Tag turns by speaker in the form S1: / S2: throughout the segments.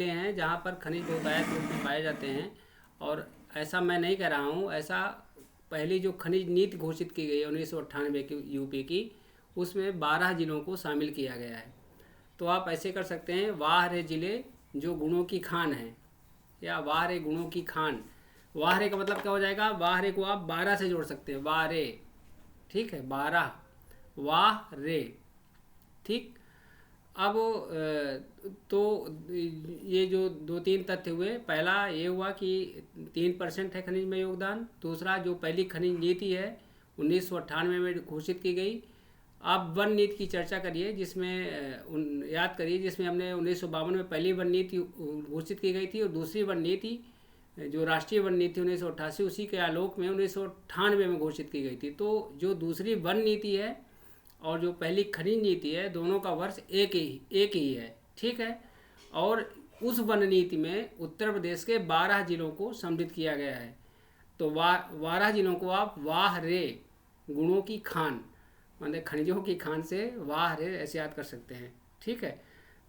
S1: ज़िले हैं जहाँ पर खनिज बहुतायत रूप में पाए जाते हैं। और ऐसा मैं नहीं कह रहा हूँ, ऐसा पहली जो खनिज नीति घोषित की गई है 1998 की यूपी की, उसमें 12 ज़िलों को शामिल किया गया है। तो आप ऐसे कर सकते हैं, वाह रे ज़िले जो गुणों की खान है, या वाह रे गुणों की खान। वाह रे का मतलब क्या हो जाएगा, वाह रे को आप 12 से जोड़ सकते हैं, वाह रे, ठीक है, 12, वाह रे, ठीक। अब तो ये जो दो तीन तथ्य हुए, पहला ये हुआ कि 3% है खनिज में योगदान। दूसरा, जो पहली खनिज नीति है 1998 में घोषित की गई। आप वन नीति की चर्चा करिए, जिसमें याद करिए, जिसमें हमने 1952 में पहली वन नीति घोषित की गई थी, और दूसरी वन नीति जो राष्ट्रीय वन नीति 1988, उसी के आलोक में 1998 में घोषित की गई थी। तो जो दूसरी वन नीति है और जो पहली खनिज नीति है, दोनों का वर्ष एक ही है, ठीक है। और उस वन नीति में उत्तर प्रदेश के 12 जिलों को सम्मिलित किया गया है। तो 12 जिलों को आप वाह रे गुणों की खान, मतलब खनिजों की खान से वाह रे ऐसे याद कर सकते हैं, ठीक है।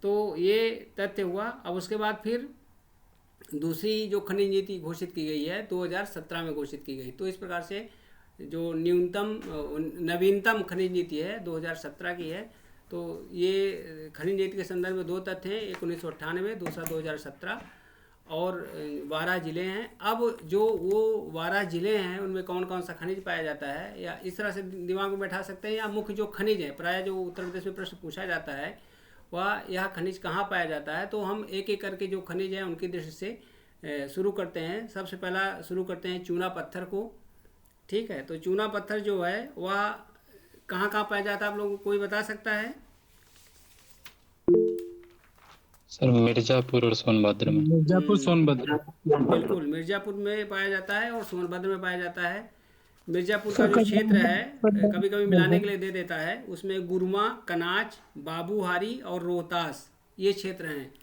S1: तो ये तथ्य हुआ। अब उसके बाद फिर दूसरी जो खनिज नीति घोषित की गई है 2017 में घोषित की गई। तो इस प्रकार से जो नवीनतम खनिज नीति है 2017 की है। तो ये खनिज नीति के संदर्भ में दो तथ्य हैं, एक 1998, दूसरा 2017, और 12 ज़िले हैं। अब जो वो 12 ज़िले हैं उनमें कौन कौन सा खनिज पाया जाता है, या इस तरह से दिमाग में बैठा सकते हैं, या मुख्य जो खनिज है, प्रायः जो उत्तर प्रदेश में प्रश्न पूछा जाता है वह यह खनिज कहाँ पाया जाता है। तो हम एक एक करके जो खनिज हैं उनकी दृष्टि से शुरू करते हैं। सबसे पहला शुरू करते हैं चूना पत्थर को, ठीक है। तो चूना पत्थर जो है वह कहाँ कहाँ पाया जाता है, आप लोगों को कोई बता सकता है?
S2: सर मिर्जापुर और सोनभद्र में।
S3: मिर्जापुर सोनभद्र।
S1: बिल्कुल, मिर्ज़ापुर में पाया जाता है और सोनभद्र में पाया जाता है। मिर्ज़ापुर का जो क्षेत्र है, कभी कभी मिलाने के लिए दे देता है, उसमें गुरमा, कनाच, बाबूहारी और रोहतास ये क्षेत्र हैं।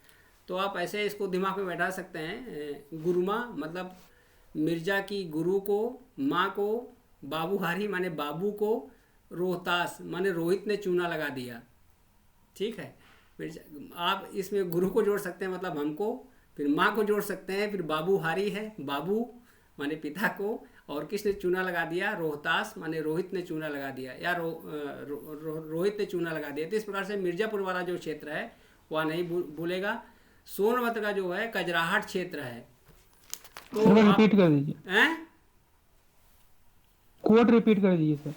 S1: तो आप ऐसे इसको दिमाग में बैठा सकते हैं। गुरमा मतलब मिर्जा की गुरु को, माँ को, बाबूहारी माने बाबू को, रोहतास माने रोहित ने चूना लगा दिया, ठीक है। फिर आप इसमें गुरु को जोड़ सकते हैं, मतलब हमको, फिर माँ को जोड़ सकते हैं, फिर बाबूहारी है, बाबू माने पिता को, और किसने चूना लगा दिया, रोहतास माने रोहित ने चूना लगा दिया, या रोहित ने चूना लगा दिया। तो इस प्रकार से मिर्जापुर वाला जो क्षेत्र है वह नहीं भूलेगा। सोनभद्र का जो है कजराहट क्षेत्र है। तो
S3: सर
S1: आप
S3: रिपीट कर दीजिए,
S1: हैं,
S3: कोड रिपीट कर दीजिए सर।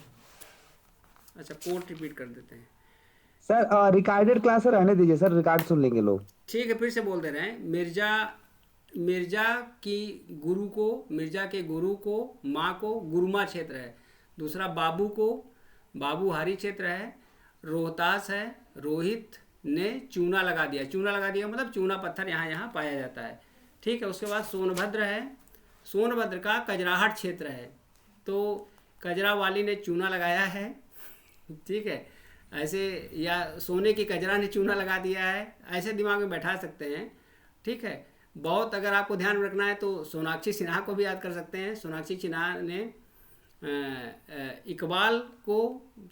S1: अच्छा कोड रिपीट कर देते हैं,
S4: सर रिकॉर्डेड क्लास रहने दीजिए सर, रिकॉर्ड सुन लेंगे लोग।
S1: ठीक है। फिर से बोल दे रहे हैं, मिर्जा की गुरु को, मिर्जा के गुरु को, माँ को गुरुमा क्षेत्र है। दूसरा बाबू को बाबूहारी क्षेत्र है। रोहतास है, रोहित ने चूना लगा दिया, चूना लगा दिया मतलब चूना पत्थर यहाँ यहाँ पाया जाता है, ठीक है। उसके बाद सोनभद्र है, सोनभद्र का कजराहट क्षेत्र है। तो कजरा वाली ने चूना लगाया है, ठीक है। ऐसे, या सोने की कजरा ने चूना लगा दिया है, ऐसे दिमाग में बैठा सकते हैं, ठीक है। बहुत अगर आपको ध्यान में रखना है तो सोनाक्षी सिन्हा को भी याद कर सकते हैं। सोनाक्षी सिन्हा ने इकबाल को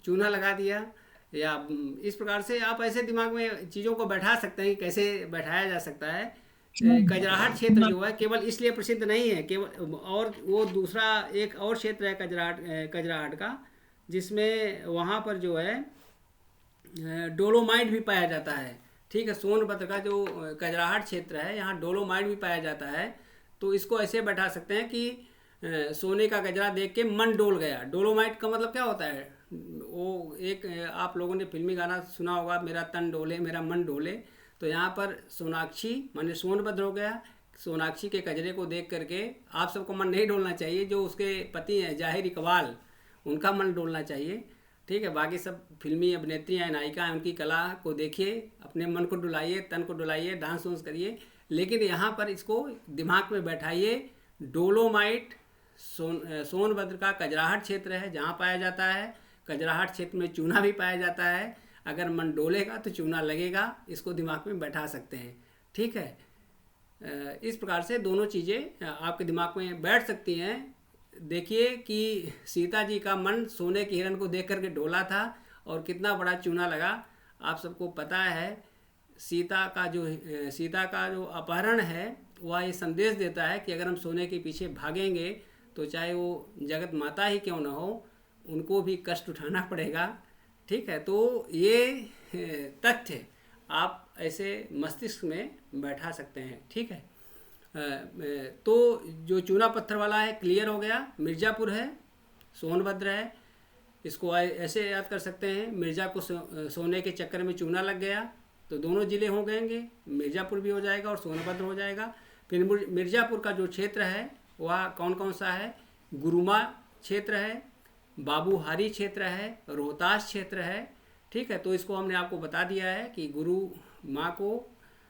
S1: चूना लगा दिया, या इस प्रकार से आप ऐसे दिमाग में चीज़ों को बैठा सकते हैं कि कैसे बैठाया जा सकता है। कजराहट क्षेत्र जो है केवल इसलिए प्रसिद्ध नहीं है केवल, और वो दूसरा एक और क्षेत्र है कजराहट का, जिसमें वहाँ पर जो है डोलोमाइट भी पाया जाता है, ठीक है। सोनभद्र का जो कजराहट क्षेत्र है यहाँ डोलोमाइट भी पाया जाता है। तो इसको ऐसे बैठा सकते हैं कि सोने का गजरा देख के मन डोल गया। डोलोमाइट का मतलब क्या होता है, वो एक आप लोगों ने फिल्मी गाना सुना होगा, मेरा तन डोले मेरा मन डोले। तो यहाँ पर सोनाक्षी माने सोनभद्र हो गया। सोनाक्षी के कजरे को देख करके आप सबको मन नहीं डोलना चाहिए, जो उसके पति हैं जाहिर इकबाल, उनका मन डोलना चाहिए, ठीक है। बाकी सब फिल्मी अभिनेत्री हैं, नायिका हैं, उनकी कला को देखिए, अपने मन को डुलाइए, तन को डुलाइए, डांस वांस करिए, लेकिन यहाँ पर इसको दिमाग में बैठाइए। डोलोमाइट सोनभद्र का कजराहट क्षेत्र है जहाँ पाया जाता है। कजराहट क्षेत्र में चूना भी पाया जाता है, अगर मन डोलेगा तो चूना लगेगा, इसको दिमाग में बैठा सकते हैं, ठीक है। इस प्रकार से दोनों चीज़ें आपके दिमाग में बैठ सकती हैं। देखिए कि सीता जी का मन सोने के हिरण को देख करके डोला था, और कितना बड़ा चूना लगा। आप सबको पता है सीता का जो अपहरण है वह ये संदेश देता है कि अगर हम सोने के पीछे भागेंगे तो चाहे वो जगत माता ही क्यों ना हो, उनको भी कष्ट उठाना पड़ेगा। ठीक है, तो ये तथ्य आप ऐसे मस्तिष्क में बैठा सकते हैं। ठीक है, तो जो चूना पत्थर वाला है क्लियर हो गया, मिर्ज़ापुर है, सोनभद्र है। इसको ऐसे याद कर सकते हैं, मिर्ज़ा को सोने के चक्कर में चूना लग गया तो दोनों ज़िले हो गएंगे, मिर्ज़ापुर भी हो जाएगा और सोनभद्र हो जाएगा। फिर मिर्ज़ापुर का जो क्षेत्र है वह कौन कौन सा है? गुरुमा क्षेत्र है, बाबूहारी क्षेत्र है, रोहतास क्षेत्र है। ठीक है, तो इसको हमने आपको बता दिया है कि गुरु माँ को,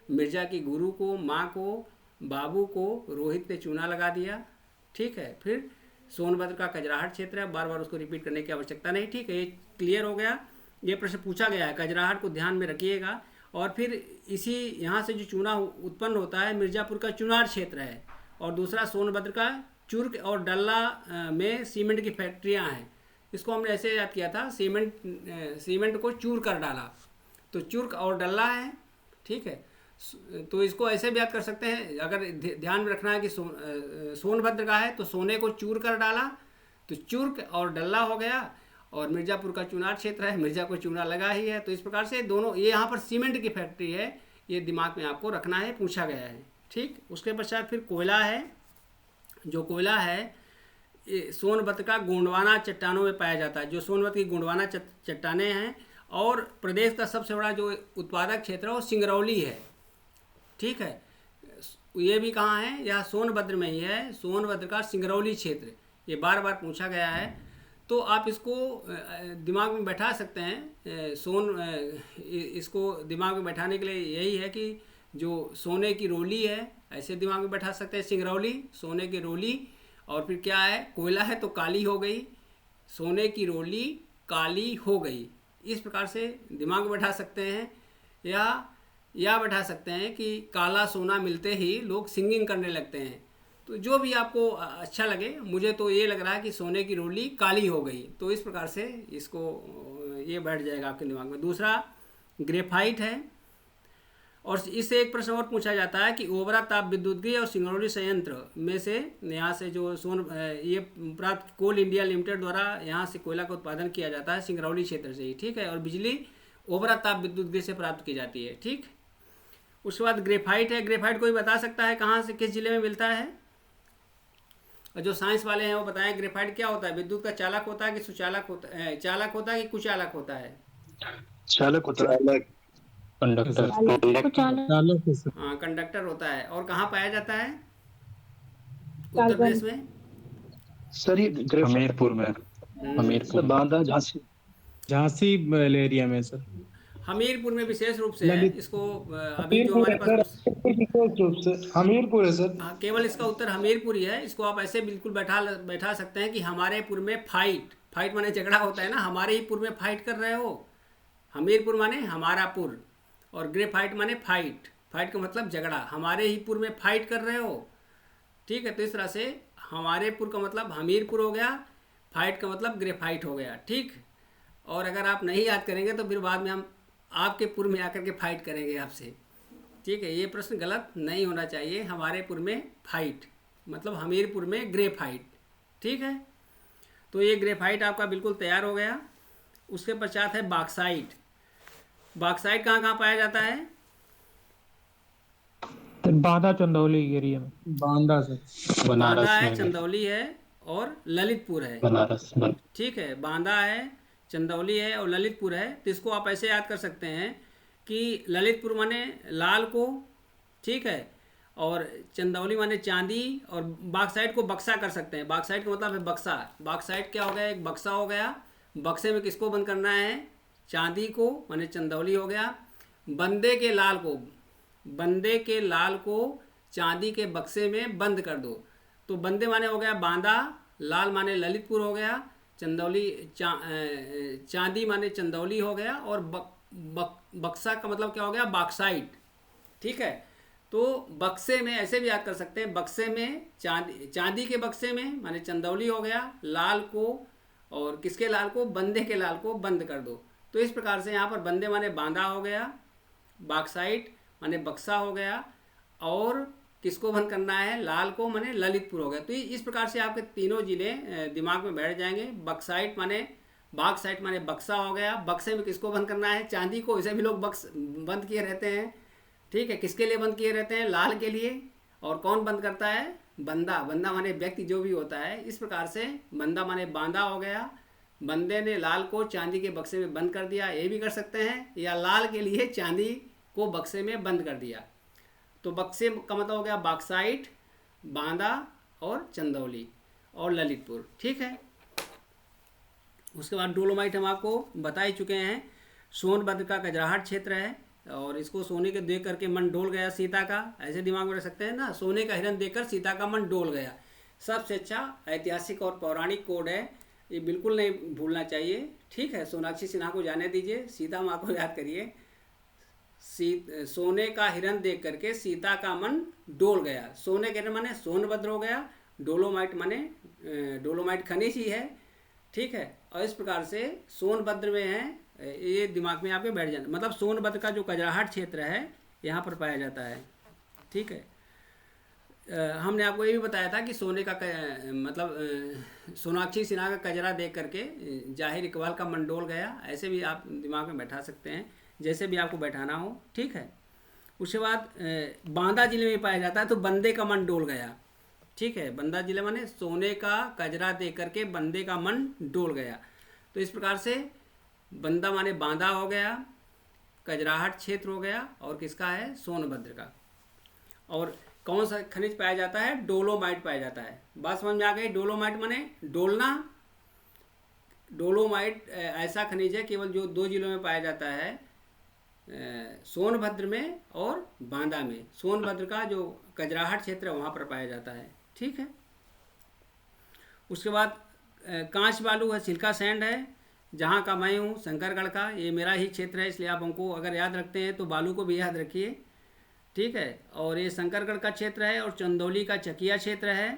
S1: मिर्ज़ा की गुरु को, माँ को, बाबू को रोहित ने चूना लगा दिया। ठीक है, फिर सोनभद्र का कजराहट क्षेत्र है, बार बार उसको रिपीट करने की आवश्यकता नहीं। ठीक है, ये क्लियर हो गया। ये प्रश्न पूछा गया है, कजराहट को ध्यान में रखिएगा। और फिर इसी यहाँ से जो चूना उत्पन्न होता है, मिर्ज़ापुर का चुनार क्षेत्र है, और दूसरा सोनभद्र का चुर्क और डल्ला में सीमेंट की फैक्ट्रियाँ हैं। इसको हमने ऐसे याद किया था, सीमेंट को चूर कर डाला, तो चुर्क और डल्ला है। ठीक है, तो इसको ऐसे भी याद कर सकते हैं, अगर ध्यान में रखना है कि सोनभद्र का है तो सोने को चूर कर डाला तो चुर्क और डल्ला हो गया, और मिर्ज़ापुर का चुनार क्षेत्र है, मिर्ज़ा को चूना लगा ही है। तो इस प्रकार से दोनों, ये यहाँ पर सीमेंट की फैक्ट्री है, ये दिमाग में आपको रखना है, पूछा गया है। ठीक, उसके पश्चात फिर कोयला है। जो कोयला है सोनभद्र का गोंडवाना चट्टानों में पाया जाता है। जो सोनभद्र की गोंडवाना चट्टानें हैं, और प्रदेश का सबसे बड़ा जो उत्पादक क्षेत्र है वो सिंगरौली है। ठीक है, ये भी कहाँ है? यह सोनभद्र में ही है, सोनभद्र का सिंगरौली क्षेत्र। ये बार बार पूछा गया है, तो आप इसको दिमाग में बैठा सकते हैं। इसको दिमाग में बैठाने के लिए यही है कि जो सोने की रोली है, ऐसे दिमाग में बैठा सकते हैं, सिंगरौली, सोने की रोली। और फिर क्या है? कोयला है तो काली हो गई, सोने की रोली काली हो गई। इस प्रकार से दिमाग में बैठा सकते हैं। या बैठा सकते हैं कि काला सोना मिलते ही लोग सिंगिंग करने लगते हैं। तो जो भी आपको अच्छा लगे, मुझे तो ये लग रहा है कि सोने की रोली काली हो गई। तो इस प्रकार से इसको ये बैठ जाएगा आपके दिमाग में। दूसरा ग्रेफाइट है, और इससे एक प्रश्न और पूछा जाता है कि ओबरा ताप विद्युत गृह और सिंगरौली संयंत्र में से यहाँ से जो ये प्राप्त कोल इंडिया लिमिटेड द्वारा यहाँ से कोयला का उत्पादन किया जाता है सिंगरौली क्षेत्र से ही। ठीक है, और बिजली ओबरा ताप विद्युत गृह से प्राप्त की जाती है। ठीक, उसके बाद ग्रेफाइट है। ग्रेफाइट कोई बता सकता है कहाँ से, किस जिले में मिलता है? और जो साइंस वाले हैं वो बताएं ग्रेफाइट क्या होता है? विद्युत का चालक होता है कि सुचालक होता है, चालक होता है कि कुचालक होता है?
S2: चालक होता है, कंडक्टर।
S1: हाँ, कंडक्टर होता है। और कहाँ पाया जाता है? उत्तर प्रदेश में।
S4: सर ये
S2: हमीरपुर में, हमीरपुर,
S4: बांदा, झांसी
S3: एरिया में सर।
S1: हमीरपुर में विशेष रूप से है। इसको अभी जो हमारे पास
S4: हमीरपुर है सर।
S1: हाँ, केवल इसका उत्तर हमीरपुर ही है। इसको आप ऐसे बिल्कुल बैठा सकते हैं कि हमारे पुर में फाइट माने झगड़ा होता है ना, हमारे ही पुर में फाइट कर रहे हो। हमीरपुर माने हमारा पुर, और ग्रेफाइट माने फाइट का मतलब झगड़ा, हमारे ही पुर में फाइट कर रहे हो। ठीक है, तो इस तरह से हमारे पुर का मतलब हमीरपुर हो गया, फाइट का मतलब ग्रेफाइट हो गया। ठीक, और अगर आप नहीं याद करेंगे तो फिर बाद में हम आपके पुर में आकर के फाइट करेंगे आपसे। ठीक है, ये प्रश्न गलत नहीं होना चाहिए। हमारे पुर में फाइट मतलब हमीरपुर में ग्रेफाइट। ठीक है, तो ये ग्रेफाइट आपका बिल्कुल तैयार हो गया। उसके पश्चात है बॉक्साइट। बॉक्साइट कहाँ कहाँ पाया जाता है?
S3: बांदा चंदौली एरिया में। बांदा से
S1: बांदा है, चंदौली है और ललितपुर है।
S2: बनारस।
S1: ठीक है, बांदा है, चंदौली है और ललितपुर है। तो इसको आप ऐसे याद कर सकते हैं कि ललितपुर माने लाल को, ठीक है, और चंदौली माने चांदी, और बॉक्साइट को बक्सा कर सकते हैं। बॉक्साइट का मतलब है बक्सा। बॉक्साइट क्या हो गया? एक बक्सा हो गया। बक्से में किसको बंद करना है? चांदी को, माने चंदौली हो गया। बंदे के लाल को चांदी के बक्से में बंद कर दो। तो बंदे माने हो गया बांदा, लाल माने ललितपुर हो गया, चंदौली चांदी माने चंदौली हो गया, और बक्सा का मतलब क्या हो गया? बॉक्साइट। ठीक है, तो बक्से में ऐसे भी याद कर सकते हैं, बक्से में चांदी के बक्से में माने चंदौली हो गया, लाल को, और किसके लाल को? बंदे के लाल को बंद कर दो। तो इस प्रकार से यहाँ पर बंदे माने बांदा हो गया, बॉक्साइट माने बक्सा हो गया, और किसको बंद करना है, लाल को माने ललितपुर हो गया। तो इस प्रकार से आपके तीनों जिले दिमाग में बैठ जाएंगे। बॉक्साइट माने बक्सा हो गया, बक्से में किसको बंद करना है, चांदी को। इसे भी लोग बक्स बंद किए रहते हैं, ठीक है। किसके लिए बंद किए रहते हैं, लाल के लिए। और कौन बंद करता है, बंदा माने व्यक्ति जो भी होता है। इस प्रकार से बंदा माने बांदा हो गया, बंदे ने लाल को चांदी के बक्से में बंद कर दिया, ये भी कर सकते हैं, या लाल के लिए चांदी को बक्से में बंद कर दिया। तो बक्से का मतलब हो गया बॉक्साइट, बांदा और चंदौली और ललितपुर, ठीक है। उसके बाद डोलोमाइट हम आपको बता ही चुके हैं। सोनभद्र का कजराहट क्षेत्र है, और इसको सोने के देख करके मन डोल गया सीता का, ऐसे दिमाग में रख सकते हैं ना, सोने का हिरन देखकर सीता का मन डोल गया। सबसे अच्छा ऐतिहासिक और पौराणिक कोड है, ये बिल्कुल नहीं भूलना चाहिए, ठीक है। सोनाक्षी सिन्हा को जाने दीजिए, सीता माँ को याद करिए। सोने का हिरन देख करके सीता का मन डोल गया। सोने के हिरन माने सोनभद्र हो गया, डोलोमाइट माने डोलोमाइट खनिज ही है, ठीक है। और इस प्रकार से सोनभद्र में है, ये दिमाग में आपके बैठ जाना। मतलब सोनभद्र का जो कजराहट क्षेत्र है यहाँ पर पाया जाता है, ठीक है। हमने आपको ये भी बताया था कि सोने का मतलब सोनाक्षी सिन्हा का कजरा देख करके जाहिर इकबाल का मन डोल गया, ऐसे भी आप दिमाग में बैठा सकते हैं, जैसे भी आपको बैठाना हो, ठीक है। उसके बाद बांदा जिले में पाया जाता है, तो बंदे का मन डोल गया, ठीक है। बंदा जिले माने सोने का कजरा देख करके बंदे का मन डोल गया। तो इस प्रकार से बंदा माने बांदा हो गया, कजराहट क्षेत्र हो गया, और किसका है, सोनभद्र का। और कौन सा खनिज पाया जाता है, डोलोमाइट पाया जाता है। बात समझ में आ गई। डोलोमाइट माने डोलना। डोलोमाइट ऐसा खनिज है केवल जो 2 जिलों में पाया जाता है, सोनभद्र में और बांदा में। सोनभद्र का जो कजराहट क्षेत्र है वहाँ पर पाया जाता है, ठीक है। उसके बाद कांच बालू है, सिल्का सैंड है, जहाँ का मैं हूँ शंकरगढ़ का, ये मेरा ही क्षेत्र है, इसलिए आप हमको अगर याद रखते हैं तो बालू को भी याद रखिए, ठीक है। और ये शंकरगढ़ का क्षेत्र है, और चंदौली का चकिया क्षेत्र है,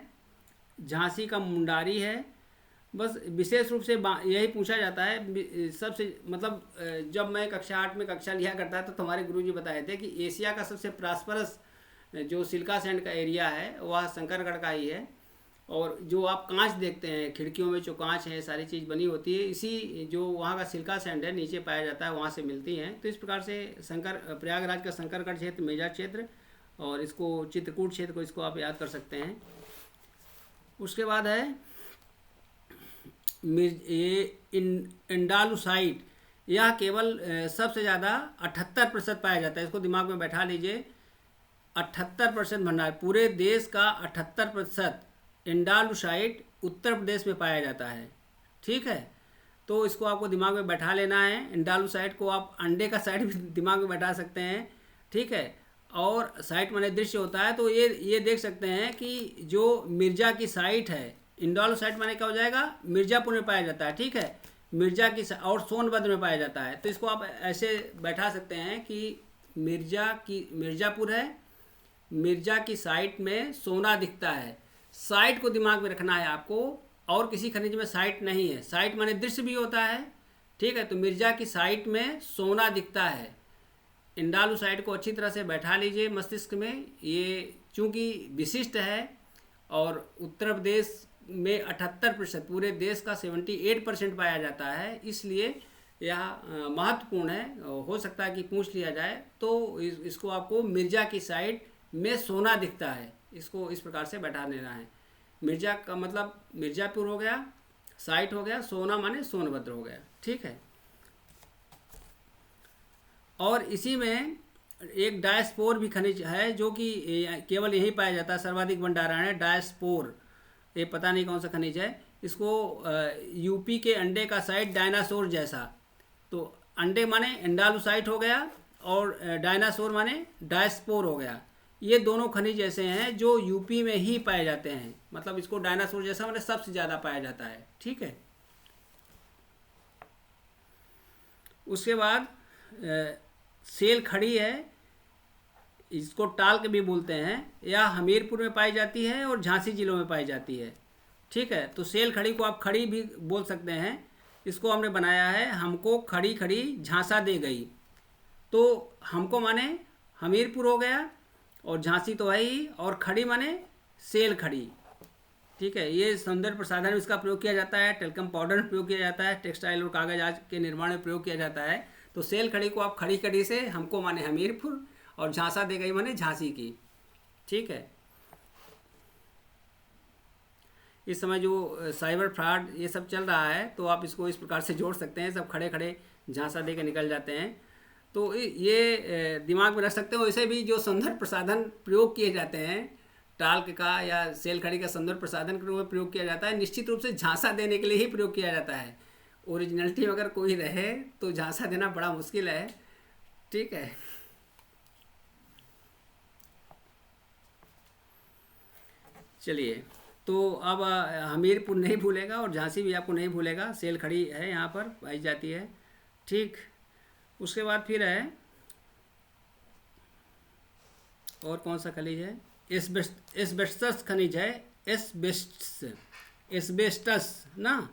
S1: झांसी का मुंडारी है। बस विशेष रूप से यही पूछा जाता है सबसे, मतलब जब मैं कक्षा 8 में कक्षा लिया करता था तो हमारे गुरुजी बताए थे कि एशिया का सबसे प्रॉस्परस जो सिल्का सैंड का एरिया है वह शंकरगढ़ का ही है। और जो आप कांच देखते हैं, खिड़कियों में जो कांच है, सारी चीज़ बनी होती है, इसी जो वहाँ का सिल्का सैंड है नीचे पाया जाता है, वहाँ से मिलती हैं। तो इस प्रकार से प्रयागराज का शंकरगढ़ क्षेत्र, मेजा क्षेत्र, और इसको चित्रकूट क्षेत्र को, इसको आप याद कर सकते हैं। उसके बाद है ये इंडालुसाइट, यह केवल सबसे ज़्यादा 78% पाया जाता है। इसको दिमाग में बैठा लीजिए, 78% भंडार, पूरे देश का 78% इंडालुसाइट उत्तर प्रदेश में पाया जाता है, ठीक है। तो इसको आपको दिमाग में बैठा लेना है। इंडालुसाइट को आप अंडे का साइट भी दिमाग में बैठा सकते हैं, ठीक है। और साइट माने दृश्य होता है, तो ये देख सकते हैं कि जो मिर्जा की साइट है, इंडालुसाइट माने क्या हो जाएगा, मिर्ज़ापुर में पाया जाता है, ठीक है। मिर्जा की और सोनभद्र में पाया जाता है। तो इसको आप ऐसे बैठा सकते हैं कि मिर्ज़ापुर है, मिर्जा की साइट में सोना दिखता है। साइट को दिमाग में रखना है आपको, और किसी खनिज में साइट नहीं है। साइट माने दृश्य भी होता है, ठीक है। तो मिर्जा की साइट में सोना दिखता है। इंडालुसाइट को अच्छी तरह से बैठा लीजिए मस्तिष्क में। ये चूँकि विशिष्ट है और उत्तर प्रदेश में 78%, पूरे देश का 78% पाया जाता है, इसलिए यह महत्वपूर्ण है। हो सकता है कि पूछ लिया जाए, तो इसको आपको मिर्जा की साइट में सोना दिखता है, इसको इस प्रकार से बैठा लेना है। मिर्जा का मतलब मिर्ज़ापुर हो गया, साइट हो गया, सोना माने सोनभद्र हो गया, ठीक है। और इसी में एक डायस्पोर भी खनिज है, जो कि केवल यहीं पाया जाता है, सर्वाधिक भंडारण है डायस्पोर। ये पता नहीं कौन सा खनिज है। इसको यूपी के अंडे का साइट डायनासोर जैसा, तो अंडे माने इंडालुसाइट हो गया, और डायनासोर माने डायस्पोर हो गया। ये दोनों खनिज ऐसे हैं जो यूपी में ही पाए जाते हैं, मतलब इसको डायनासोर जैसा माने सबसे ज़्यादा पाया जाता है, ठीक है। उसके बाद सेल खड़ी है, इसको टाल्क भी बोलते हैं, यह हमीरपुर में पाई जाती है और झांसी जिलों में पाई जाती है, ठीक है। तो सेल खड़ी को आप खड़ी भी बोल सकते हैं। इसको हमने बनाया है, हमको खड़ी खड़ी झांसा दे गई, तो हमको माने हमीरपुर हो गया, और झांसी तो है ही, और खड़ी माने सेल खड़ी। ठीक है, ये सौंदर्य प्रसाधन में इसका प्रयोग किया जाता है, टेल्कम पाउडर में प्रयोग किया जाता है, टेक्सटाइल और कागज आज के निर्माण में प्रयोग किया जाता है। तो सेल खड़ी को आप खड़ी खड़ी से हमको माने हमीरपुर, और झांसा दे गई माने झांसी की। ठीक है, इस समय जो साइबर फ्रॉड ये सब चल रहा है, तो आप इसको इस प्रकार से जोड़ सकते हैं, सब खड़े खड़े झांसा दे के निकल जाते हैं। तो ये दिमाग में रख सकते हो। वैसे भी जो सौंदर्य प्रसाधन प्रयोग किए जाते हैं, टाल्क का या सेल खड़ी का सौंदर्य प्रसाधन के रूप में प्रयोग किया जाता है, निश्चित रूप से झांसा देने के लिए ही प्रयोग किया जाता है। ओरिजिनलिटी में अगर कोई रहे तो झांसा देना बड़ा मुश्किल है। ठीक है, चलिए, तो अब हमीरपुर नहीं भूलेगा और झांसी भी आपको नहीं भूलेगा, सेल खड़ी है यहाँ पर पाई जाती है। ठीक, उसके बाद फिर है और कौन सा खनिज है, एस्बेस्टस खनिज है, एस्बेस्टस ना,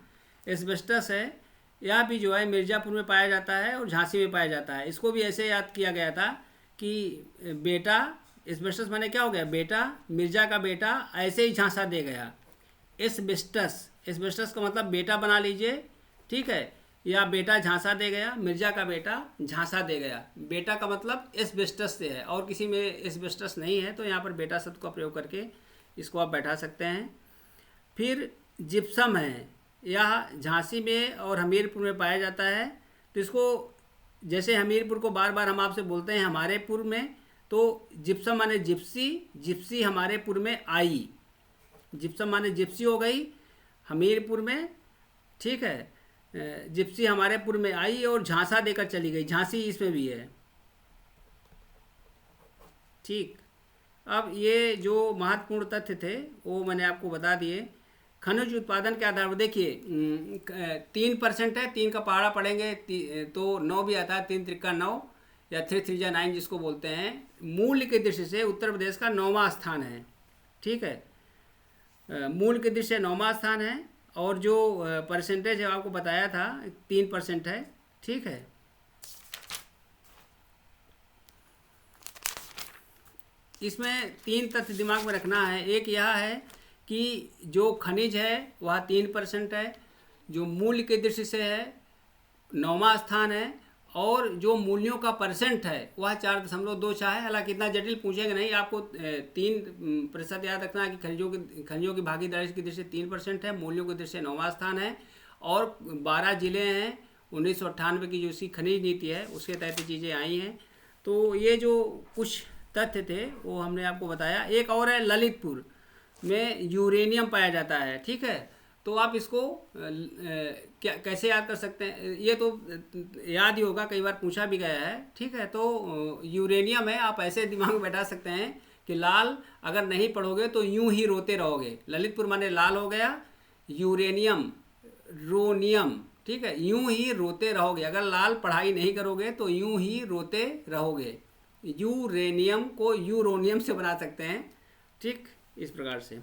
S1: एस्बेस्टस है। यह भी जो है मिर्ज़ापुर में पाया जाता है और झांसी में पाया जाता है। इसको भी ऐसे याद किया गया था कि बेटा, एस्बेस्टस माने क्या हो गया, बेटा, मिर्ज़ा का बेटा ऐसे ही झांसा दे गया। एस्बेस्टस, एस्बेस्टस का मतलब बेटा बना लीजिए। ठीक है, या बेटा झांसा दे गया, मिर्ज़ा का बेटा झांसा दे गया। बेटा का मतलब एस्बेस्टस से है, और किसी में एस्बेस्टस नहीं है, तो यहाँ पर बेटा शब्द का प्रयोग करके इसको आप बैठा सकते हैं। फिर जिप्सम है, यह झांसी में और हमीरपुर में पाया जाता है। तो इसको, जैसे हमीरपुर को बार बार हम आपसे बोलते हैं हमारे पुर में, तो जिप्सम माने जिप्सी, जिप्सी हमारे पुर में आई। जिप्सम माने जिप्सी हो गई हमीरपुर में। ठीक है, जिप्सी हमारे पुर में आई और झांसा देकर चली गई, झांसी इसमें भी है। ठीक, अब ये जो महत्वपूर्ण तथ्य थे वो मैंने आपको बता दिए। खनिज उत्पादन के आधार पर देखिए 3% है, 3 का पहाड़ा पढ़ेंगे तो 9 भी आता है, 3 त्रिका 9 या 3 3 9 जिसको बोलते हैं। मूल्य की दृष्टि से उत्तर प्रदेश का 9वां स्थान है। ठीक है, मूल्य की दृष्टि से 9वां स्थान है, और जो परसेंटेज है आपको बताया था 3% है। ठीक है, इसमें 3 तथ्य दिमाग में रखना है। एक यह है कि जो खनिज है वह 3% है, जो मूल्य की दृष्टि से है 9वां स्थान है, और जो मूल्यों का परसेंट है वह 4.24 है। हालांकि इतना जटिल पूछेंगे नहीं, आपको 3% याद रखना है कि खनिजों की भागीदारी की दृष्टि से 3% है, मूल्यों की दृष्टि से 9वां स्थान है, और 12 जिले हैं। 1998 की जो इसकी खनिज नीति है उसके तहत चीज़ें आई हैं। तो ये जो कुछ तथ्य थे वो हमने आपको बताया। एक और है, ललितपुर में यूरेनियम पाया जाता है। ठीक है, तो आप इसको क्या कैसे याद कर सकते हैं, ये तो याद ही होगा, कई बार पूछा भी गया है। ठीक है, तो यूरेनियम है, आप ऐसे दिमाग में बैठा सकते हैं कि लाल, अगर नहीं पढ़ोगे तो यूं ही रोते रहोगे। ललितपुर माने लाल हो गया, यूरेनियम रोनियम। ठीक है, यूं ही रोते रहोगे, अगर लाल पढ़ाई नहीं करोगे तो यूं ही रोते रहोगे। यूरेनियम को यूरोनियम से बना सकते हैं। ठीक, इस प्रकार से।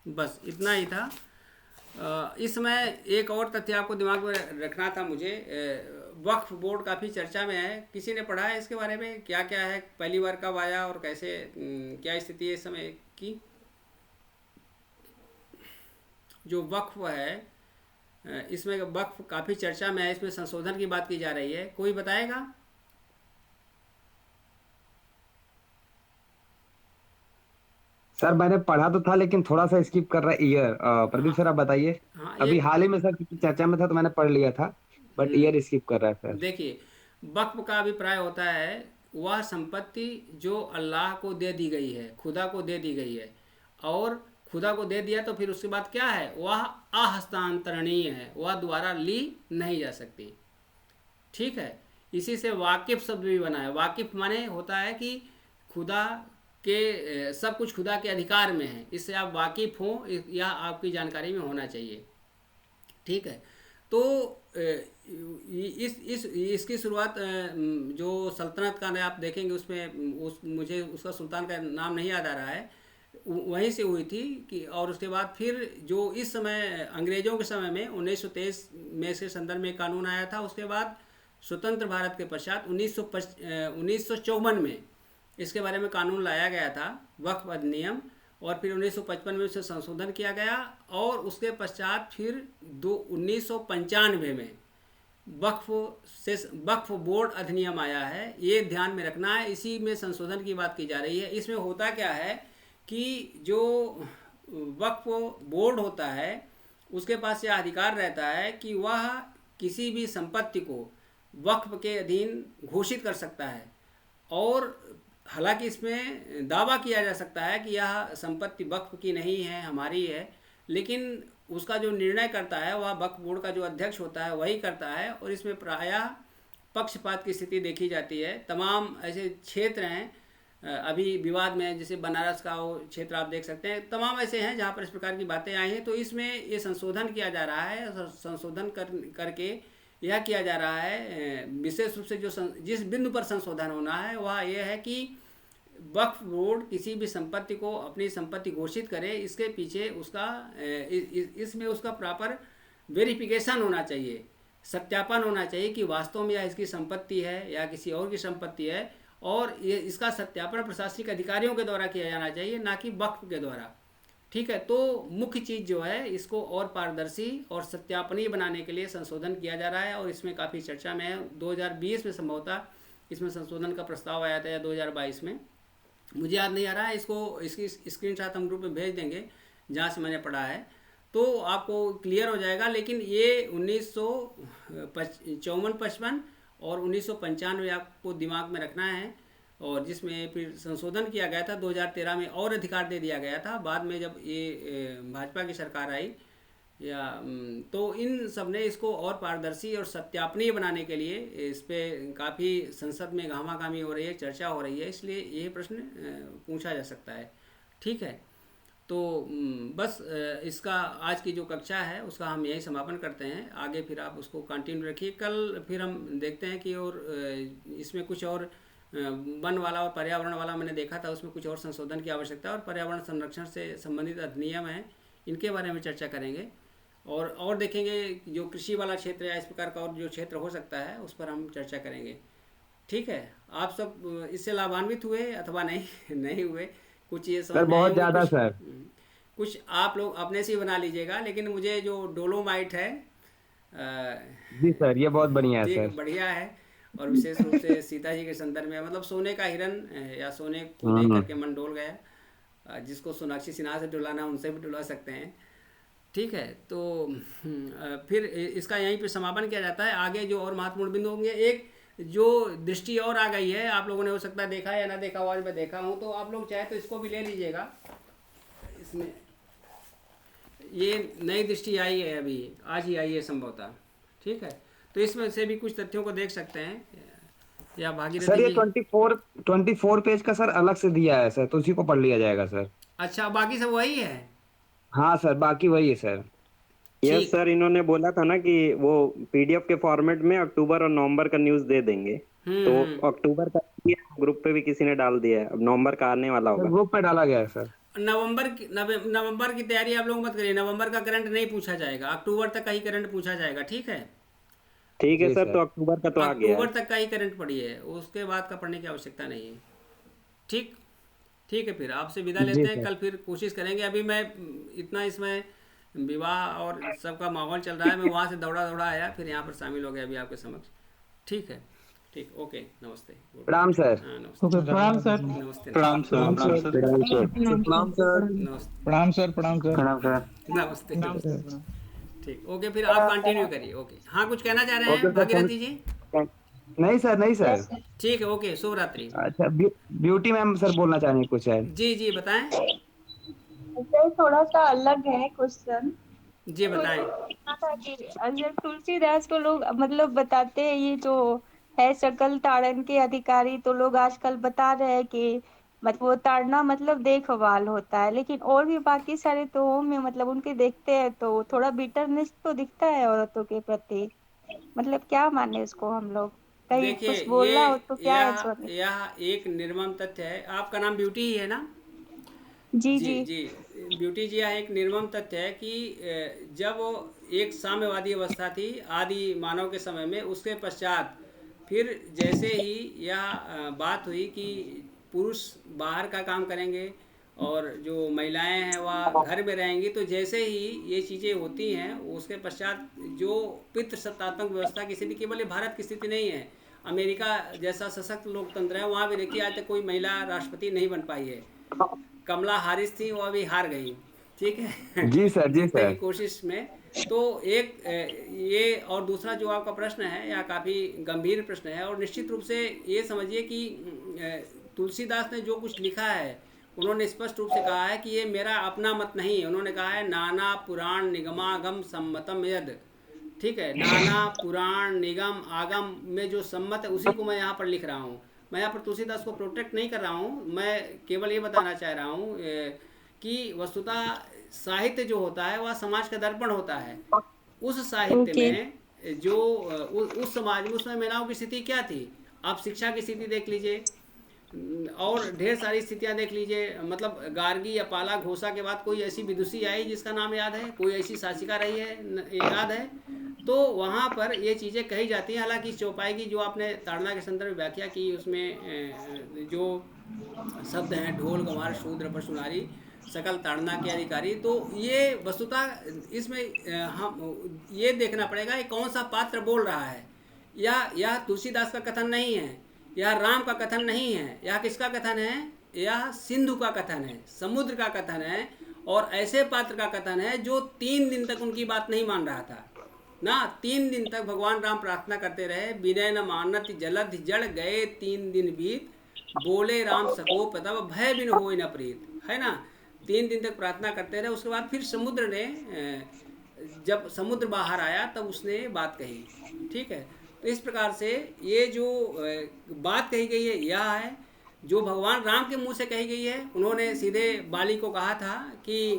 S1: बस इतना ही था। इसमें एक और तथ्य आपको दिमाग में रखना था मुझे। वक्फ बोर्ड काफ़ी चर्चा में है, किसी ने पढ़ा है इसके बारे में, क्या क्या है, पहली बार कब आया और कैसे, क्या स्थिति है इस समय की। जो वक्फ है, इसमें वक्फ काफ़ी चर्चा में है, इसमें संशोधन की बात की जा रही है। कोई बताएगा?
S4: सर मैंने पढ़ा तो था लेकिन थोड़ा सा स्किप कर रहा है ईयर। प्रदीप सर आप बताइए।
S1: हाँ,
S4: अभी हाल ही में सर चर्चा में था तो मैंने पढ़ लिया था, बट ईयर स्किप कर रहा है सर।
S1: देखिए, वक्फ का अभिप्राय होता है वह संपत्ति जो अल्लाह को दे दी गई है, खुदा को दे दी गई है, और खुदा को दे दिया तो फिर उसके बाद क्या है, वह अहस्तांतरणीय है, वह दोबारा ली नहीं जा सकती। ठीक है, इसी से वाकिफ शब्द भी बना है। वाकिफ माने होता है कि खुदा के सब कुछ खुदा के अधिकार में है, इससे आप वाकिफ हो या आपकी जानकारी में होना चाहिए। ठीक है, तो इसकी शुरुआत जो सल्तनत का आप देखेंगे उसमें मुझे उसका सुल्तान का नाम नहीं याद आ रहा है, वहीं से हुई थी कि, और उसके बाद फिर जो इस समय अंग्रेजों के समय में 1923 में से संदर्भ में कानून आया था, उसके बाद स्वतंत्र भारत के पश्चात 1954 में इसके बारे में कानून लाया गया था, वक्फ अधिनियम, और फिर 1955 में उसे संशोधन किया गया, और उसके पश्चात फिर 1995 में वक्फ से वक्फ बोर्ड अधिनियम आया है। ये ध्यान में रखना है, इसी में संशोधन की बात की जा रही है। इसमें होता क्या है कि जो वक्फ बोर्ड होता है उसके पास यह अधिकार रहता है कि वह किसी भी संपत्ति को वक्फ के अधीन घोषित कर सकता है, और हालांकि इसमें दावा किया जा सकता है कि यह संपत्ति वक्फ की नहीं है, हमारी है, लेकिन उसका जो निर्णय करता है वह वक्फ बोर्ड का जो अध्यक्ष होता है वही करता है, और इसमें प्रायः पक्षपात की स्थिति देखी जाती है। तमाम ऐसे क्षेत्र हैं अभी विवाद में, जैसे बनारस का वो क्षेत्र आप देख सकते हैं, तमाम ऐसे हैं जहाँ पर इस प्रकार की बातें आई हैं। तो इसमें ये संशोधन किया जा रहा है, संशोधन करके यह किया जा रहा है, विशेष रूप से जो जिस बिंदु पर संशोधन होना है वह यह है कि वक्फ बोर्ड किसी भी संपत्ति को अपनी संपत्ति घोषित करे, इसके पीछे उसका इसमें उसका प्रॉपर वेरिफिकेशन होना चाहिए, सत्यापन होना चाहिए कि वास्तव में यह इसकी संपत्ति है या किसी और की संपत्ति है, और ये इसका सत्यापन प्रशासनिक अधिकारियों के द्वारा किया जाना चाहिए, ना कि वक्फ के द्वारा। ठीक है, तो मुख्य चीज़ जो है, इसको और पारदर्शी और सत्यापनीय बनाने के लिए संशोधन किया जा रहा है, और इसमें काफ़ी चर्चा में है। 2020 में संभवतः इसमें संशोधन का प्रस्ताव आया था, या 2022 में, मुझे याद नहीं आ रहा है। इसकी स्क्रीनशॉट हम ग्रुप में भेज देंगे जहाँ से मैंने पढ़ा है, तो आपको क्लियर हो जाएगा। लेकिन ये 1954-55 और 1995 आपको दिमाग में रखना है, और जिसमें फिर संशोधन किया गया था 2013 में, और अधिकार दे दिया गया था। बाद में जब ये भाजपा की सरकार आई तो इन सब ने इसको और पारदर्शी और सत्यापनीय बनाने के लिए इस पर काफ़ी संसद में घामाघामी हो रही है, चर्चा हो रही है, इसलिए ये प्रश्न पूछा जा सकता है। ठीक है, तो बस इसका आज की जो कक्षा है उसका हम यही समापन करते हैं। आगे फिर आप उसको कंटिन्यू रखिए, कल फिर हम देखते हैं कि और इसमें कुछ और वन वाला और पर्यावरण वाला मैंने देखा था, उसमें कुछ और संशोधन की आवश्यकता है, और पर्यावरण संरक्षण से संबंधित अधिनियम है, इनके बारे में चर्चा करेंगे, और देखेंगे जो कृषि वाला क्षेत्र है, इस प्रकार का और जो क्षेत्र हो सकता है उस पर हम चर्चा करेंगे। ठीक है, आप सब इससे लाभान्वित हुए अथवा नहीं नहीं हुए, कुछ ये समझ में
S4: बहुत
S1: आए
S4: ज्यादा
S1: कुछ,
S4: सर।
S1: कुछ आप लोग अपने से ही बना लीजिएगा। लेकिन मुझे जो डोलोमाइट है
S4: जी सर, ये बहुत बढ़िया है
S1: ये
S4: सर।
S1: बढ़िया है, और विशेष रूप से सीता जी के संदर्भ में, मतलब सोने का हिरन या सोने को देख करके मन डोल गया। जिसको सोनाक्षी सिन्हा से डुलाना उनसे भी डुला सकते हैं। ठीक है, तो फिर इसका यहीं पे समापन किया जाता है। आगे जो और महत्वपूर्ण बिंदु होंगे, एक जो दृष्टि और आ गई है, आप लोगों ने हो सकता है देखा या ना देखा हो, आज मैं देखा हूँ, तो आप लोग चाहे तो इसको भी ले लीजिएगा। इसमें ये नई दृष्टि आई है, अभी आज ही आई है संभवतः। ठीक है, तो इसमें से भी कुछ तथ्यों को देख सकते हैं, या
S4: सर
S1: भागीरथी
S4: ये
S1: जी।
S4: 24 पेज का सर अलग से दिया है सर, तो उसी को पढ़ लिया जाएगा सर।
S1: अच्छा, बाकी सब वही है।
S4: हाँ सर, बाकी वही है सर।
S5: यस
S1: ठीक।
S5: सर, इन्होंने बोला था ना कि वो पीडीएफ के फॉर्मेट में अक्टूबर और नवंबर का न्यूज दे देंगे, तो अक्टूबर का ग्रुप पे भी किसी ने डाल दिया है, अब नवंबर का आने वाला
S4: सर
S5: होगा।
S4: ग्रुप पे डाला गया है सर।
S1: नवंबर की तैयारी आप लोग मत करिए, नवंबर का करंट नहीं पूछा जाएगा, अक्टूबर तक का ही करंट पूछा जाएगा। ठीक है,
S5: ठीक है
S4: जी
S5: सर,
S4: सर।
S5: तो अक्टूबर का तो आ गया है।
S1: अक्टूबर तक का ही करंट पढ़िए, उसके बाद का पढ़ने की आवश्यकता नहीं है। ठीक ठीक है, फिर आपसे विदा
S4: जी
S1: लेते हैं,
S4: सर।
S1: कल फिर कोशिश करेंगे। अभी मैं इतना इसमें विवाह और सबका माहौल चल रहा है, मैं वहाँ से दौड़ा दौड़ा आया, फिर यहाँ पर शामिल हो गया अभी आपके समक्ष। ठीक है, ठीक, ओके, नमस्ते।
S4: प्रणाम सर।
S1: हाँ, नमस्ते।
S3: ओके, प्रणाम सर।
S1: नमस्ते।
S2: प्रणाम सर। प्रणाम सर।
S4: प्रणाम सर।
S3: प्रणाम सर।
S1: नमस्ते।
S3: प्रणाम सर। प्रणाम सर।
S4: प्रणाम सर।
S1: नमस्ते।
S3: प्रणाम सर।
S1: ठीक, ओके, फिर आप कंटिन्यू करिए। ओके, हाँ, कुछ कहना चाह रहे
S4: ओके
S1: हैं
S4: सर,
S1: भागीरथी जी?
S4: नहीं सर, नहीं सर।
S1: ठीक है, ओके, शुभ रात्रि।
S4: अच्छा, ब्यूटी मैम सर बोलना चाह रही हैं कुछ है।
S1: जी जी बताएं।
S6: सर थोड़ा सा अलग है क्वेश्चन।
S1: जी बताएं।
S6: जब तुलसीदास को लोग मतलब बताते हैं ये जो है शकल ताड़न के अधिकारी, तो लोग आजकल बता रहे हैं कि मतलब वो ताड़ना मतलब देखभाल होता है, लेकिन और भी बाकी सारे तो में मतलब उनके देखते हैं तो थोड़ा बिटरनेस तो दिखता है औरतों के प्रति। मतलब क्या माने इसको हम लोग, कहीं
S1: देखिए,
S6: कुछ बोलना हो तो क्या है
S1: यह
S6: सॉरी।
S1: यह एक निर्मम तथ्य है। आपका नाम ब्यूटी ही है ना?
S6: जी
S1: जी
S6: जी।
S1: जी ब्यूटी जी, यह एक निर्मम तथ्य है कि जब वो एक साम्यवादी अवस्था थी आदि मानव के समय में, उसके पश्चात फिर जैसे ही यह बात हुई कि पुरुष बाहर का काम करेंगे और जो महिलाएं हैं वह घर में रहेंगी, तो जैसे ही ये चीज़ें होती हैं उसके पश्चात जो पितृसत्तात्मक व्यवस्था की स्थिति, केवल ये भारत की स्थिति नहीं है, अमेरिका जैसा सशक्त लोकतंत्र है वहाँ भी देखिए आज तक कोई महिला राष्ट्रपति नहीं बन पाई है। कमला हारिस थी, वो अभी हार गई, ठीक है
S4: जी सर, जी
S1: जीतने की
S4: सर।
S1: कोशिश में। तो एक ये, और दूसरा जो आपका प्रश्न है यह काफ़ी गंभीर प्रश्न है, और निश्चित रूप से ये समझिए कि तुलसीदास ने जो कुछ लिखा है उन्होंने स्पष्ट रूप से कहा है कि ये मेरा अपना मत नहीं है। उन्होंने कहा है नाना पुराण निगमागम सम्मतम यद, ठीक है, नाना पुराण निगम आगम में जो सम्मत है उसी को मैं यहाँ पर लिख रहा हूँ। मैं यहाँ पर तुलसीदास को प्रोटेक्ट नहीं कर रहा हूँ, मैं केवल ये बताना चाह रहा हूँ कि वस्तुतः साहित्य जो होता है वह समाज का दर्पण होता है। उस साहित्य
S6: ओके।
S1: में जो उस समाज में, उसमें महिलाओं की स्थिति क्या थी, आप शिक्षा की स्थिति देख लीजिए और ढेर सारी स्थितियां देख लीजिए। मतलब गार्गी या पाला घोषा के बाद कोई ऐसी विदुषी आई जिसका नाम याद है, कोई ऐसी शासिका रही है याद है, तो वहाँ पर ये चीज़ें कही जाती हैं। हालांकि चौपाई की जो आपने ताड़ना के संदर्भ में व्याख्या की, उसमें जो शब्द हैं ढोल गंवार शूद्र पशु नारी सकल ताड़ना के अधिकारी, तो ये वस्तुतः इसमें हम ये देखना पड़ेगा ये कौन सा पात्र बोल रहा है। यह तुलसीदास का कथन नहीं है, यह राम का कथन नहीं है, यह किसका कथन है, यह सिंधु का कथन है, समुद्र का कथन है, और ऐसे पात्र का कथन है जो 3 दिन तक उनकी बात नहीं मान रहा था ना। 3 दिन तक भगवान राम प्रार्थना करते रहे, विनय न मानत जलधि जड़ गए 3 दिन बीत, बोले राम सकोप तब भय बिन होय न प्रीत, है ना। 3 दिन तक प्रार्थना करते रहे, उसके बाद फिर समुद्र ने, जब समुद्र बाहर आया तब उसने बात कही, ठीक है। तो इस प्रकार से ये जो बात कही गई है यह है जो भगवान राम के मुंह से कही गई है। उन्होंने सीधे बाली को कहा था कि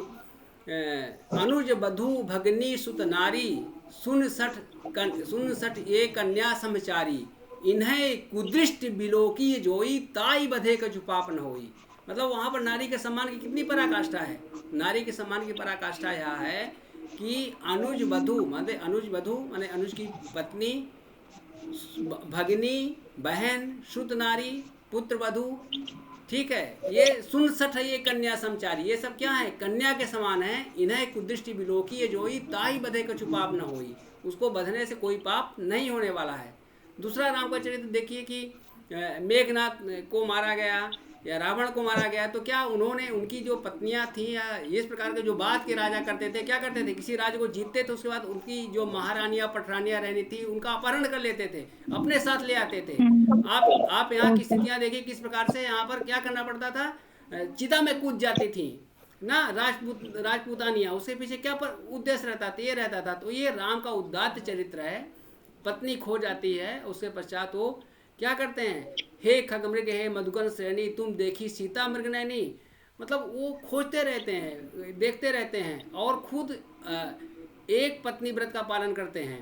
S1: अनुज बधु भगनी सुत नारी सुन सठ ये कन्या समचारी, इन्हें कुदृष्ट बिलोकी जोई ताई बधे का पाप न होई। मतलब वहाँ पर नारी के सम्मान की कितनी पराकाष्ठा है। नारी के सम्मान की पराकाष्ठा यह है कि अनुज बधु माने अनुज की पत्नी, भगिनी बहन, श्रुत नारी, पुत्र वधु, ठीक है, ये सुन सठ ये कन्या समचारी, ये सब क्या है, कन्या के समान है। इन्हें कुदृष्टि बिलोकी ये जोई ताई बधे कछु पाप न होई, उसको बधने से कोई पाप नहीं होने वाला है। दूसरा राम का चरित्र देखिए कि मेघनाथ को मारा गया या रावण को मारा गया, तो क्या उन्होंने, उनकी जो पत्नियां थी या इस प्रकार के जो बात के राजा करते थे, क्या करते थे, किसी राज्य को जीतते थे उसके बाद उनकी जो महारानियां पटरानियां रहनी थी उनका अपहरण कर लेते थे, अपने साथ ले आते थे। आप यहाँ की स्थितियां देखिए किस प्रकार से यहाँ पर क्या करना पड़ता था, चिता में कूद जाती थी ना राजपूतानियां, उसके पीछे क्या पर उद्देश्य रहता था, ये रहता था। तो ये राम का उदात्त चरित्र है। पत्नी खो जाती है, उसके पश्चात वो क्या करते हैं, हे खगमृग हे मधुकर श्रेणी तुम देखी सीता मृग नैनी, मतलब वो खोजते रहते हैं, देखते रहते हैं और खुद एक पत्नी व्रत का पालन करते हैं।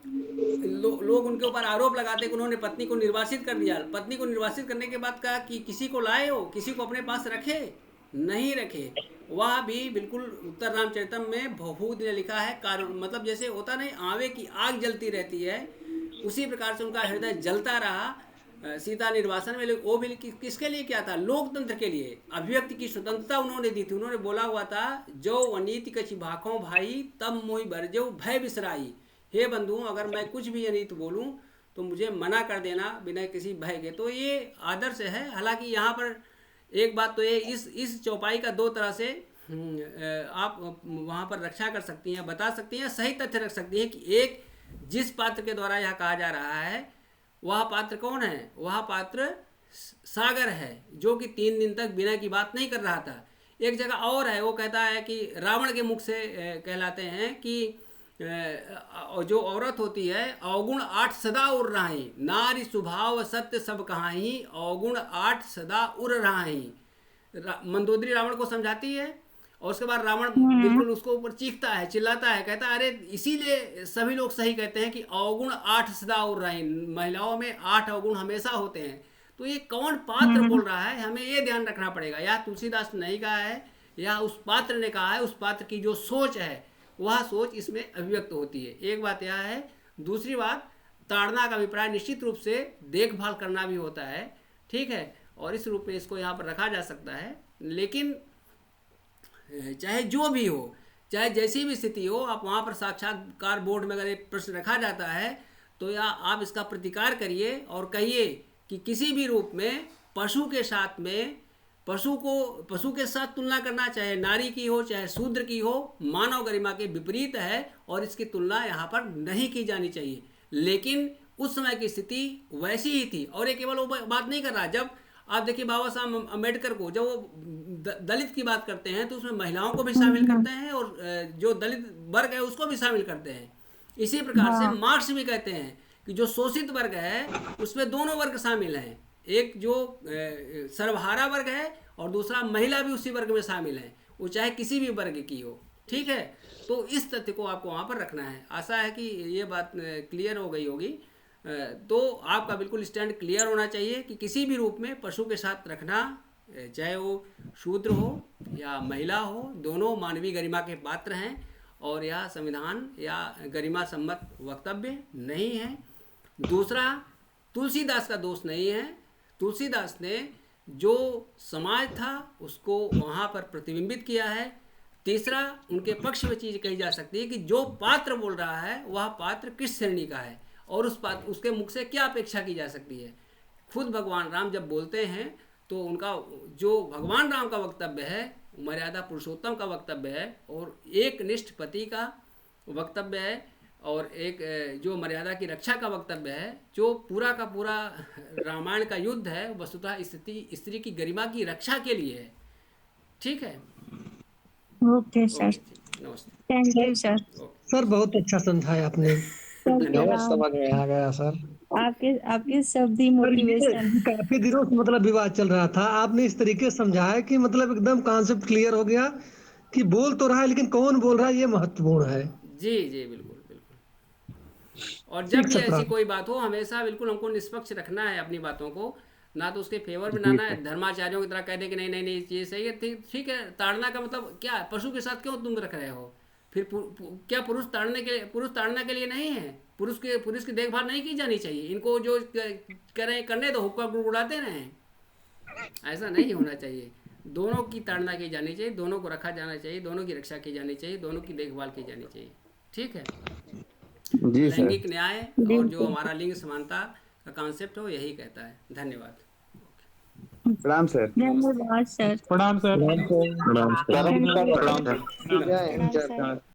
S1: लोग उनके ऊपर आरोप लगाते कि उन्होंने पत्नी को निर्वासित कर दिया। पत्नी को निर्वासित करने के बाद कहा कि किसी को लाए हो, किसी को अपने पास रखे, नहीं रखे। वह भी बिल्कुल उत्तर रामचरितम में भूभूत ने लिखा है, कारण मतलब जैसे होता नहीं आवे की आग जलती रहती है, उसी प्रकार से उनका हृदय जलता रहा सीता निर्वासन में। वो भी किसके लिए क्या था, लोकतंत्र के लिए, अभिव्यक्ति की स्वतंत्रता उन्होंने दी थी। उन्होंने बोला हुआ था जो अनीति कछि भाखों भाई तब मोहि बरजो भय बिसराई, हे बंधु अगर मैं कुछ भी अनीत बोलूं तो मुझे मना कर देना बिना किसी भय के। तो ये आदर्श है। हालांकि यहाँ पर एक बात तो ये, इस चौपाई का 2 तरह से आप वहाँ पर रक्षा कर सकती हैं, बता सकती हैं, सही तथ्य रख सकती हैं कि एक जिस पात्र के द्वारा यह कहा जा रहा है वह पात्र कौन है, वह पात्र सागर है जो कि 3 दिन तक बिना की बात नहीं कर रहा था। एक जगह और है, वो कहता है कि रावण के मुख से कहलाते हैं कि जो औरत होती है अवगुण 8 सदा उड़ रही, नारी स्वभाव सत्य सब कहाही अवगुण 8 सदा उड़ रही। मंदोदरी रावण को समझाती है और उसके बाद रावण बिल्कुल उसको ऊपर चीखता है, चिल्लाता है, कहता है अरे इसीलिए सभी लोग सही कहते हैं कि अवगुण 8 सदा उड़ रही, महिलाओं में 8 अवगुण हमेशा होते हैं। तो ये कौन पात्र बोल रहा है, हमें ये ध्यान रखना पड़ेगा। या तुलसीदास ने नहीं कहा है या उस पात्र ने कहा है, उस पात्र की जो सोच है वह सोच इसमें अभिव्यक्त होती है। एक बात यह है। दूसरी बात, ताड़ना का अभिप्राय निश्चित रूप से देखभाल करना भी होता है, ठीक है, और इस रूप में इसको यहाँ पर रखा जा सकता है। लेकिन चाहे जो भी हो, चाहे जैसी भी स्थिति हो, आप वहाँ पर साक्षात्कार बोर्ड में अगर एक प्रश्न रखा जाता है तो या आप इसका प्रतिकार करिए और कहिए कि किसी भी रूप में पशु के साथ में पशु के साथ तुलना करना, चाहे नारी की हो चाहे शूद्र की हो, मानव गरिमा के विपरीत है और इसकी तुलना यहाँ पर नहीं की जानी चाहिए। लेकिन उस समय की स्थिति वैसी ही थी। और ये केवल वो बात नहीं कर रहा, जब आप देखिए बाबा साहब अम्बेडकर को जब वो दलित की बात करते हैं तो उसमें महिलाओं को भी शामिल करते हैं और जो दलित वर्ग है उसको भी शामिल करते हैं। इसी प्रकार से मार्क्स भी कहते हैं कि जो शोषित वर्ग है उसमें दोनों वर्ग शामिल हैं, एक जो सर्वहारा वर्ग है और दूसरा महिला भी उसी वर्ग में शामिल है, वो चाहे किसी भी वर्ग की हो, ठीक है। तो इस तथ्य को आपको वहाँ पर रखना है। आशा है कि ये बात क्लियर हो गई होगी। तो आपका बिल्कुल स्टैंड क्लियर होना चाहिए कि किसी भी रूप में पशु के साथ रखना, चाहे वो शूद्र हो या महिला हो, दोनों मानवीय गरिमा के पात्र हैं और यह संविधान या गरिमा सम्मत वक्तव्य नहीं है। दूसरा, तुलसीदास का दोष नहीं है। तुलसीदास ने जो समाज था उसको वहाँ पर प्रतिबिंबित किया है। तीसरा, उनके पक्ष में चीज़ कही जा सकती है कि जो पात्र बोल रहा है वह पात्र किस श्रेणी का है और उसके मुख से क्या अपेक्षा की जा सकती है। खुद भगवान राम जब बोलते हैं तो उनका जो भगवान राम का वक्तव्य है मर्यादा पुरुषोत्तम का वक्तव्य है और एक निष्ठ पति का वक्तव्य है और एक जो मर्यादा की रक्षा का वक्तव्य है। जो पूरा का पूरा रामायण का युद्ध है वस्तुतः स्त्री की गरिमा की रक्षा के लिए है, ठीक है।
S6: ओके सर,
S1: नमस्ते।
S6: Thank you sir.
S3: सर बहुत अच्छा समझाया आपने,
S2: समझ में आ गया सर।
S6: आपके शब्द ही मोटिवेशन।
S3: काफी दिनों से मतलब विवाद चल रहा था, आपने इस तरीके से समझाया कि मतलब एकदम कॉन्सेप्ट क्लियर हो गया कि बोल तो रहा है लेकिन कौन बोल रहा है ये महत्वपूर्ण है।
S1: जी जी बिल्कुल बिल्कुल। और जब भी ऐसी कोई बात हो हमेशा बिल्कुल हमको निष्पक्ष रखना है अपनी बातों को, ना तो उसके फेवर में ना धर्माचार्यों की तरह कह दे कि नहीं नहीं नहीं ये सही है, ठीक है। ताड़ना का मतलब क्या है? पशु के साथ क्यों तुम रख रहे हो? फिर क्या पुरुष ताड़ना के लिए नहीं है? पुरुष की देखभाल नहीं की जानी चाहिए? इनको जो करें करने दो, हुक्का गुड़गुड़ाते रहें, ऐसा नहीं होना चाहिए। दोनों की ताड़ना की जानी चाहिए, दोनों को रखा जाना चाहिए, दोनों की रक्षा की जानी चाहिए, दोनों की देखभाल की जानी चाहिए, ठीक है।
S4: जी सर।
S1: लैंगिक न्याय और जो हमारा लिंग समानता का कॉन्सेप्ट हो यही कहता है। धन्यवाद।
S4: प्रणाम सर।
S6: धन्यवाद सर।
S3: प्रणाम सर।
S2: प्रणाम सर।
S6: प्रणाम सर।